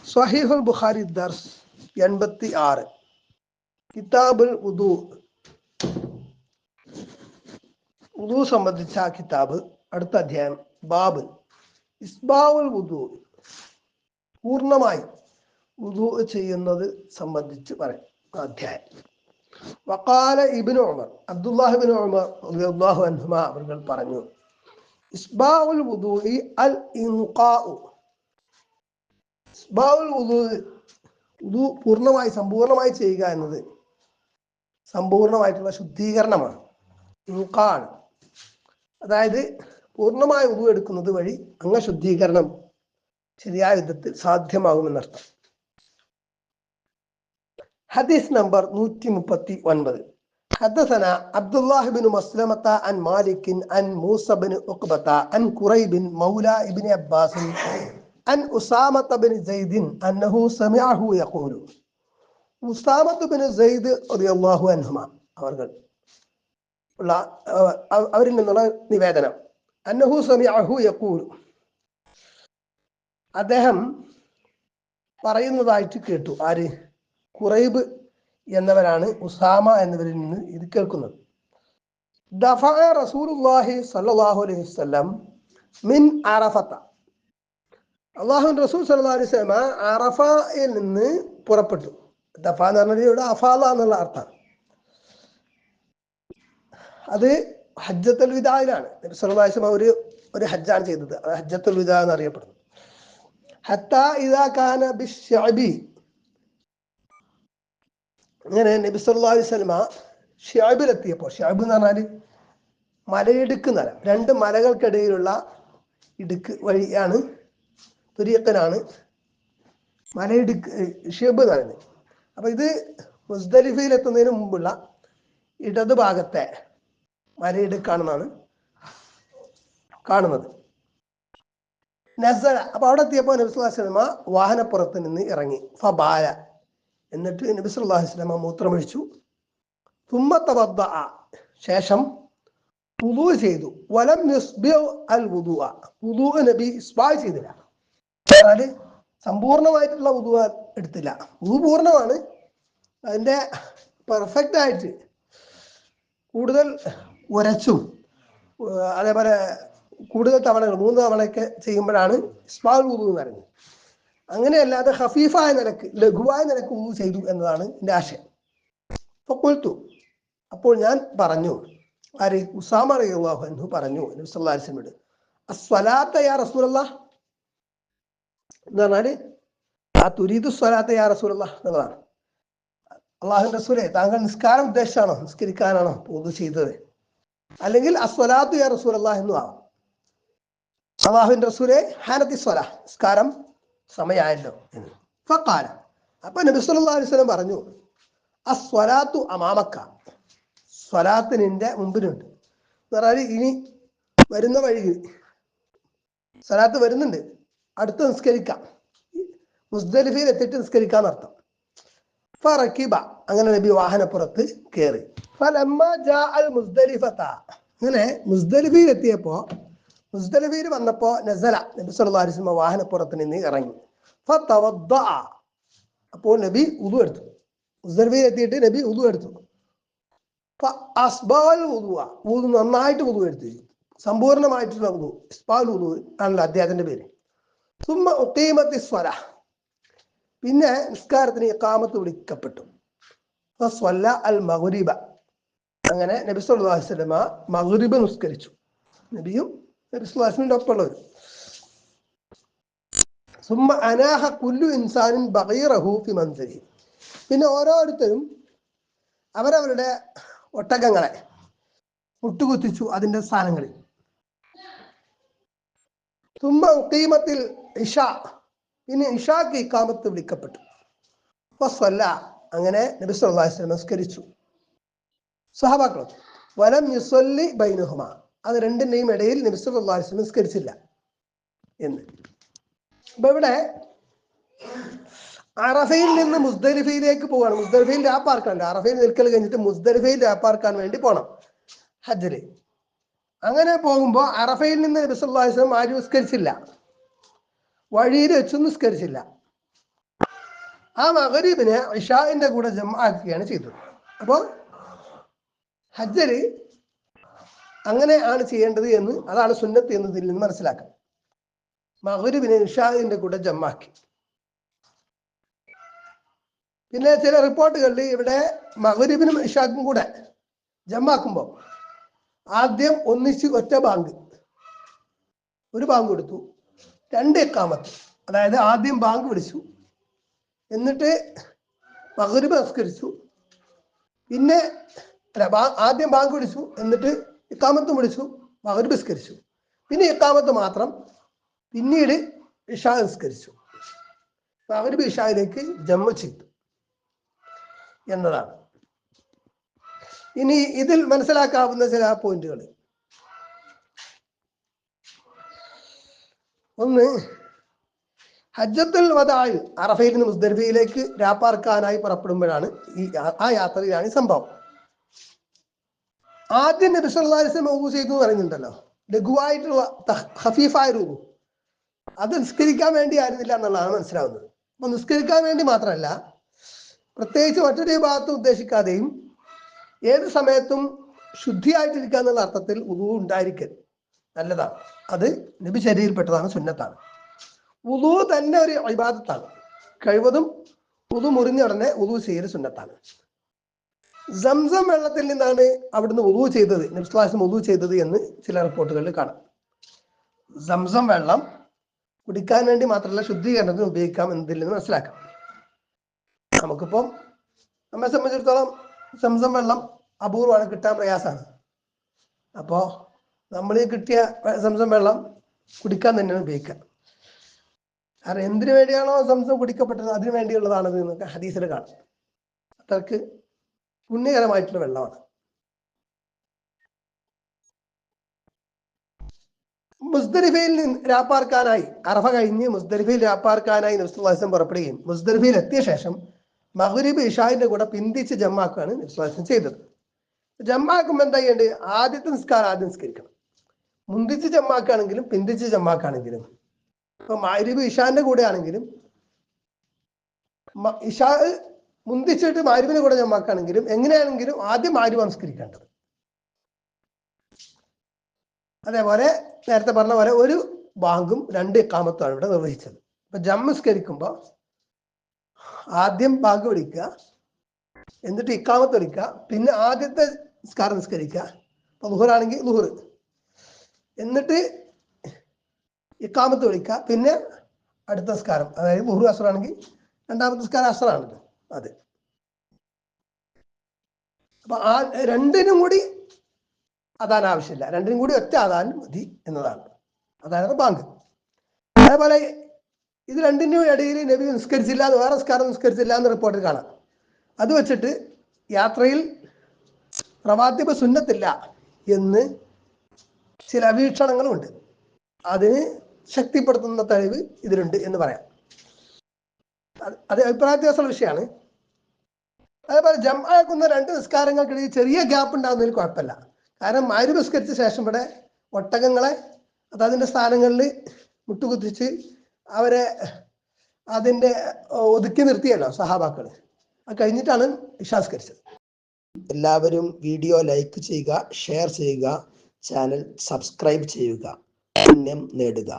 സ്വഹീഹുൽ ബുഖാരി ദർസ് 86 കിതാബുൽ വുദു വുദു സംബന്ധിച്ച കിതാബ് അടുത്ത അധ്യായം ബാബ് ഇസ്ബാഉൽ വുദു പൂർണ്ണമായി വുദു ചെയ്യുന്നത് സംബന്ധിച്ച് പറയും അധ്യായം. വഖാല ഇബ്നു ഉമർ അബ്ദുല്ലാഹി ഇബ്നു ഉമർ റളിയല്ലാഹു അൻഹുമാ അവർ പറഞ്ഞു ഇസ്ബാഉൽ വുദുഇ അൽ ഇൻഖാഉ ഇസ്ബാഉൽ വുദു പൂർണ്ണമായി സമ്പൂർണ്ണമായി ചെയ്യുക എന്നത് സമ്പൂർണ്ണമായിട്ടുള്ള ശുദ്ധീകരണമാണ്. ഇൻഖാണ്, അതായത് പൂർണ്ണമായ വുദു എടുക്കുന്നത് വഴി അംഗശുദ്ധീകരണം ശരിയായ വിധത്തിൽ സാധ്യമാകുമെന്നർത്ഥം. ഹദീസ് നമ്പർ 139. حدثنا عبد الله بن مسلمة عن مالك عن موسى بن عقبة عن كريب مولى ابن عباس عن أسامة بن زيد أنه سمعه يقول أسامة بن زيد رضي الله عنهما അവരിൽ നിന്നുള്ള നിവേദനം അന്നഹു സമിഅഹു യഖൂൽ അദ്ദേഹം പറയുന്നതായിട്ട് കേട്ടു. ആര്? ഖുറൈബ് എന്നവരാണ് ഉസാമ എന്നവരിൽ നിന്ന് ഇത് കേൾക്കുന്നത്. ദഫഅ റസൂലുള്ളാഹി സ്വല്ലല്ലാഹു അലൈഹി വസല്ലം മിൻ അറഫത അല്ലാഹുവിന്റെ റസൂൽ സ്വല്ലല്ലാഹു അലൈഹി വസല്ലം അറഫയിൽ നിന്ന് പുറപ്പെട്ടു. ദഫ എന്ന് പറഞ്ഞാൽ ഇവിടെ അഫാല എന്നുള്ള അർത്ഥമാണ്. അത് ഹജ്ജത്തുൽ വിദായിലാണ്. നബി സല്ലല്ലാഹു അലൈഹി വസല്ലം ഒരു ഹജ്ജാണ് ചെയ്തത്. അത് ഹജ്ജത്തുൽ വിദാ എന്നറിയപ്പെടുന്നു. ഹത്താ ഇദാ കാന ബിശ്ശഅബി അങ്ങനെ നബി സല്ലല്ലാഹു അലൈഹി വസല്ലം ഷിഅബിലെത്തിയപ്പോൾ, ഷിഅബ് എന്ന് പറഞ്ഞാൽ മലയിടുക്ക് നില, രണ്ട് മലകൾക്കിടയിലുള്ള ഇടുക്ക് വഴിയാണ്, തുരിയക്കനാണ് മലയിടുക്ക് ഷിഅബ് എന്ന് പറയുന്നത്. അപ്പൊ ഇത് മുസ്ദലിഫയിൽ എത്തുന്നതിന് മുമ്പുള്ള ഇടതു ഭാഗത്തെ മലയിടുക്കാണെന്നാണ് കാണുന്നത്. നസല, അപ്പൊ അവിടെ എത്തിയപ്പോൾ നബി സല്ലല്ലാഹു അലൈഹി വസല്ലം വാഹനപ്പുറത്ത് നിന്ന് ഇറങ്ങി. ഫബാല, എന്നിട്ട് നബി സല്ലല്ലാഹു അലൈഹി വസല്ലം മൂത്രമൊഴിച്ചു. തുമ്മ തവദ്ദഅ, ശേഷം വുദു ചെയ്തു. വലം യുസ്ബിഉ അൽ വുദുഅ, വുദു നബി ഇസ്ബാഹ് ചെയ്തില്ല. അതായത് സമ്പൂർണ്ണമായിട്ടുള്ള വുദു എടുത്തില്ല. വുദു പൂർണ്ണമാണ്, അതിന്റെ പെർഫെക്റ്റ് ആയിട്ട് കൂടുതൽ ഉരച്ചും അതേപോലെ കൂടുതൽ തവണകൾ 3 തവണയൊക്കെ ചെയ്യുമ്പോഴാണ് ഇസ്ബാഹുൽ വുദു എന്ന് പറയുന്നത്. അങ്ങനെയല്ലാതെ ഖഫീഫായ നിലക്ക്, ലഘുവായ നിലക്ക് വുദു ചെയ്തു എന്നതാണ് എൻ്റെ ആശയം. ഫഖുൽതു, അപ്പോൾ ഞാൻ പറഞ്ഞു, ആര്? ഉസാമ റളിയല്ലാഹു അൻഹു പറഞ്ഞു നബി സല്ലല്ലാഹു അലൈഹി വസല്ലം അസ്സലാത്ത യാ റസൂലല്ലാഹ് എന്ന് പറഞ്ഞാല് ആ തുരീദു സ്വലാത്ത യാ റസൂലല്ലാഹ് എന്നതാണ്. അള്ളാഹുവിന്റെ റസൂലേ, താങ്കൾ നിസ്കാരം ഉദ്ദേശിച്ചാണോ, നിസ്കരിക്കാനാണോ വുദു ചെയ്തത്? അല്ലെങ്കിൽ അസ്വലാത്തു യാ റസൂലല്ലാഹ് എന്നും ആവാം. അള്ളാഹുവിന്റെ റസൂലേ, ഹാനത്തി സ്വലാ, നിസ്കാരം സമയമായല്ലോ എന്ന്. ഫഖാല, അപ്പൊ നബി സല്ലല്ലാഹു അലൈഹി വസല്ലം പറഞ്ഞു, അസ്വലാത്തു അമാമക്ക, സ്വലാത്ത് നിന്റെ മുമ്പിലുണ്ട്. എന്ന് പറഞ്ഞാൽ ഇനി വരുന്ന വഴി സ്വലാത്ത് വരുന്നുണ്ട്, അടുത്ത് നിസ്കരിക്കാം, മുസ്ദലിഫയിൽ എത്തിയിട്ട് നിസ്കരിക്കാന്നർത്ഥം. ഫറക്കിബ, അങ്ങനെ നബി വാഹനപ്പുറത്ത് കയറി. ഫലമ്മ ജാ അൽ മുസ്ദലിഫത, അങ്ങനെ മുസ്ദലിഫയിൽ എത്തിയപ്പോ, മുസ്ദലിഫയിൽ വന്നപ്പോ നസല, നബി സല്ലല്ലാഹു അലൈഹി വസല്ലം വാഹനപ്പുറത്ത് നിന്ന് ഇറങ്ങി. ഫതവദ്ദഅ, അപ്പോൾ നബി വുദു എടുത്തു. മുസ്ദലിഫയിൽ എത്തിയിട്ട് നബി വുദു എടുത്തു. ഫഅസ്ബഅൽ വുദുഅ, വുദു നന്നായിട്ട് വുദു എടുത്തു, സമ്പൂർണ്ണമായിട്ടുള്ള വുദു, ഇസ്ബാഉൽ വുദു ആണല്ലോ അദ്ദേഹത്തിന്റെ പേര്. സുമ്മ ഉഖീമത്തിസ് സ്വലാ, പിന്നെ നിസ്കാരത്തിന് ഇഖാമത്ത് വിളിക്കപ്പെട്ടു. ഫസ്വല്ല അൽ മഗ്രിബ, അങ്ങനെ നബി സല്ലല്ലാഹു അലൈഹി വസല്ലം മഗ്രിബ് നിസ്കരിച്ചു. നബിയും നബി സല്ലല്ലാഹു അലൈഹി വസല്ലം ഒപ്പമുള്ളവർ. സുമ്മ അനാഹ കുല്ലു ഇൻസാനിൻ ബഗീറഹു ഫി മൻസിലിഹി, പിന്നെ ഓരോരുത്തരും അവരവരുടെ ഒട്ടകങ്ങളെ മുട്ടുകുത്തിച്ചു അതിന്റെ സ്ഥാനങ്ങളിൽ. സുമ്മ ഉഖീമത്തിൽ ഇശാ, പിന്നെ ഇഷാക്ക് ഇഖാമത്ത് വിളിക്കപ്പെട്ടു. ഫസ്വല്ല, അങ്ങനെ നബി സല്ലല്ലാഹു അലൈഹി വസല്ലം നിസ്കരിച്ചു. സ്വഹാബാക്കൾ വലം യുസല്ലി ബൈനഹുമ, അത് രണ്ടിന്റെയും ഇടയിൽ നബി സല്ലല്ലാഹു അലൈഹി വസല്ലം നിസ്കരിച്ചില്ല എന്ന്. അപ്പൊ ഇവിടെ അറഫയിൽ നിന്ന് മുസ്ദലിഫയിലേക്ക് പോവാണ്. മുസ്ദലിഫയിൽ രാപ്പാർക്കാണ്, അറഫയിൽ നിൽക്കൽ കഴിഞ്ഞിട്ട് മുസ്ദലിഫയിൽ രാപ്പാർക്കാൻ വേണ്ടി പോകണം ഹജ്ജില്. അങ്ങനെ പോകുമ്പോൾ അറഫയിൽ നിന്ന് നബി സല്ലല്ലാഹു അലൈഹി വസല്ലം ആരും നിസ്കരിച്ചില്ല, വഴിയിൽ വെച്ചും നിസ്കരിച്ചില്ല. ആ മഗ്രിബിനെ ഇശാഇന്റെ കൂടെ ജംആക്കുകയാണ് ചെയ്തത്. അപ്പോൾ ഹജ്ജിൽ അങ്ങനെ ആണ് ചെയ്യേണ്ടത് എന്ന്, അതാണ് സുന്നത്ത് എന്നതിൽ നിന്ന് മനസ്സിലാക്കാം. മഗ്രിബിനെ ഇശാഇന്റെ കൂടെ ജംആക്കി. പിന്നെ ചില റിപ്പോർട്ടുകളിൽ ഇവിടെ മഗ്രിബിനും ഇശാക്കും കൂടെ ജംആക്കുമ്പോൾ ആദ്യം ഒന്നിച്ച് ഒറ്റ ബാങ്ക്, ഒരു ബാങ്ക് കൊടുത്തു, 2 ഇഖാമത്ത്. അതായത് ആദ്യം ബാങ്ക് വിളിച്ചു, എന്നിട്ട് മഗ്രിബ് നിസ്കരിച്ചു, പിന്നെ ആദ്യം ബാങ്ക് വിളിച്ചു, എന്നിട്ട് ഇഖാമത്തും വിളിച്ചു, മഗ്രിബ് നിസ്കരിച്ചു, പിന്നെ ഇഖാമത്ത് മാത്രം, പിന്നീട് ഇശാ നിസ്കരിച്ചു. മഗ്രിബ് ഇശായിലേക്ക് ജംഉ ചെയ്തു എന്നതാണ്. ഇനി ഇതിൽ മനസ്സിലാക്കാവുന്ന ചില പോയിന്റുകൾ. ഒന്ന്, ഹജ്ജത്തുൽ വദാഇ അറഫയിൽ നിന്ന് മുസ്ദലിഫയിലേക്ക് രാപ്പാർക്കാനായി പുറപ്പെടുമ്പോഴാണ് ആ യാത്രയിലാണ് ഈ സംഭവം. ആദ്യം നബി സല്ലല്ലാഹു അലൈഹി വസല്ലം വുദൂ ചെയ്തു പറയുന്നുണ്ടല്ലോ, ലഘുവായിട്ടുള്ള ഖഫീഫായ രൂപം, അത് നിസ്കരിക്കാൻ വേണ്ടി ആയിരുന്നില്ല എന്നുള്ളതാണ് മനസ്സിലാവുന്നത്. അപ്പൊ നിസ്കരിക്കാൻ വേണ്ടി മാത്രമല്ല, പ്രത്യേകിച്ച് മറ്റൊരു ഭാഗത്തും ഉദ്ദേശിക്കാതെയും ഏത് സമയത്തും ശുദ്ധിയായിട്ടിരിക്കുക എന്നുള്ള അർത്ഥത്തിൽ വുദൂ ഉണ്ടായിരിക്കൽ നല്ലതാണ്. അത് നബി ശരീരപ്പെട്ടതാണ്, സുന്നത്താണ്. വുദൂ തന്നെ ഒരു ഇബാദത്താണ്. കഴിവതും വുദൂ മുറിഞ്ഞ ഉടനെ വുദൂ ചെയ്യൽ സുന്നത്താണ്. സംസം വെള്ളത്തിൽ നിന്നാണ് അവിടുന്ന് വുദൂ ചെയ്തത്, നബി സ്വല്ലല്ലാഹു അലൈഹി വസല്ലം വുദൂ ചെയ്തത് എന്ന് ചില റിപ്പോർട്ടുകളിൽ കാണാം. സംസം വെള്ളം കുടിക്കാൻ വേണ്ടി മാത്രമല്ല, ശുദ്ധീകരണത്തിന് ഉപയോഗിക്കാം എന്നതിൽ നിന്ന് മനസ്സിലാക്കാം. നമുക്കിപ്പം നമ്മെ സംബന്ധിച്ചിടത്തോളം സംസം വെള്ളം അപൂർവമാണ്, കിട്ടാൻ പ്രയാസമാണ്. അപ്പോൾ നമ്മൾ ഈ കിട്ടിയ സംസം വെള്ളം കുടിക്കാൻ തന്നെയാണ് ഉപയോഗിക്കുക. കാരണം എന്തിനു വേണ്ടിയാണോ സംസം കുടിക്കപ്പെട്ടത് അതിനു വേണ്ടിയുള്ളതാണത് എന്നൊക്കെ ഹദീസിൽ കാണാം. അത്രക്ക് പുണ്യകരമായിട്ടുള്ള വെള്ളമാണ്. മുസ്ദലിഫയിൽ രാപ്പാർക്കാനായി, അറഫ കഴിഞ്ഞ് മുസ്ദലിഫയിൽ രാപ്പാർക്കാനായി നബി സല്ലല്ലാഹു അലൈഹി വസല്ലം പുറപ്പെടുകയും മുസ്ദലിഫയിൽ എത്തിയ ശേഷം മഗ്രിബ് ഇശാഇന്റെ കൂടെ പിന്തിച്ച് ജംആക്കുകയാണ് നബി സല്ലല്ലാഹു അലൈഹി വസല്ലം ചെയ്തത്. ജംആക്കുമ്പോൾ എന്താ ചെയ്യേണ്ടത്? ആദ്യത്തെ നിസ്കാരം ആദ്യം നിസ്കരിക്കണം. മുന്തിച്ച് ജംആക്കുകയാണെങ്കിലും പിന്തിച്ച് ജംആക്കുകയാണെങ്കിലും, ഇപ്പൊ മഗ്രിബ് ഇശാന്റെ കൂടെ ആണെങ്കിലും, ഇശാ മുന്തിച്ചിട്ട് മഗ്രിബിന്റെ കൂടെ ജംആക്കുകയാണെങ്കിലും, എങ്ങനെയാണെങ്കിലും ആദ്യം മഗ്രിബ് നമസ്കരിക്കേണ്ടത്. അതേപോലെ നേരത്തെ പറഞ്ഞ പോലെ ഒരു ബാങ്കും 2 ഇഖാമത്തുമാണ് ഇവിടെ നിർവഹിച്ചത്. ഇപ്പൊ ജംസ്കരിക്കുമ്പോൾ ആദ്യം ബാങ്ക് വിളിക്കുക, എന്നിട്ട് ഇഖാമത്ത് വിളിക്കുക, പിന്നെ ആദ്യത്തെ നിസ്കാരം നിസ്കരിക്കുക. ഇപ്പൊ ളുഹറാണെങ്കിൽ ളുഹർ, എന്നിട്ട് ഇഖാമത്ത് വിളിക്കുക, പിന്നെ അടുത്ത നിസ്കാരം, അതായത് ളുഹർ അസ്റാണെങ്കിൽ രണ്ടാമത്തെ നിസ്കാരം അസ്റാണല്ലോ അത്. അപ്പൊ ആ രണ്ടിനും കൂടി അതാൻ ആവശ്യമില്ല, രണ്ടിനും കൂടി ഒറ്റ അതാൻ മതി എന്നതാണ്. അതായത് ബാങ്ക്. അതേപോലെ ഇത് രണ്ടിനും ഇടയിൽ നബി നിസ്കരിച്ചില്ല, വേറെ നിസ്കാരം നിസ്കരിച്ചില്ല എന്ന് റിപ്പോർട്ടിൽ കാണാം. അത് വെച്ചിട്ട് യാത്രയിൽ റവാത്തിബ് സുന്നത്തില്ല എന്ന് ചില വീക്ഷണങ്ങളുമുണ്ട്. അതിന് ശക്തിപ്പെടുത്തുന്ന തെളിവ് ഇതിലുണ്ട് എന്ന് പറയാം. അത് അഭിപ്രായ വ്യത്യാസമുള്ള വിഷയമാണ്. അതേപോലെ ജംആക്കുന്ന 2 നിസ്കാരങ്ങൾക്കിടയിൽ ചെറിയ ഗ്യാപ്പ് ഉണ്ടാകുന്നതിൽ കുഴപ്പമില്ല. കാരണം മഗ്രിബ് നിസ്കരിച്ച ശേഷം ഇവിടെ ഒട്ടകങ്ങളെ അതതിൻ്റെ സ്ഥാനങ്ങളിൽ മുട്ടുകുത്തിച്ച് അവരെ അതിൻ്റെ ഒതുക്കി നിർത്തിയല്ലോ സഹാബാക്കൾ. അത് കഴിഞ്ഞിട്ടാണ് ഇശാ നിസ്കരിച്ചത്. എല്ലാവരും വീഡിയോ ലൈക്ക് ചെയ്യുക, ഷെയർ ചെയ്യുക, ചാനൽ സബ്സ്ക്രൈബ് ചെയ്യുക, പുണ്യം നേടുക.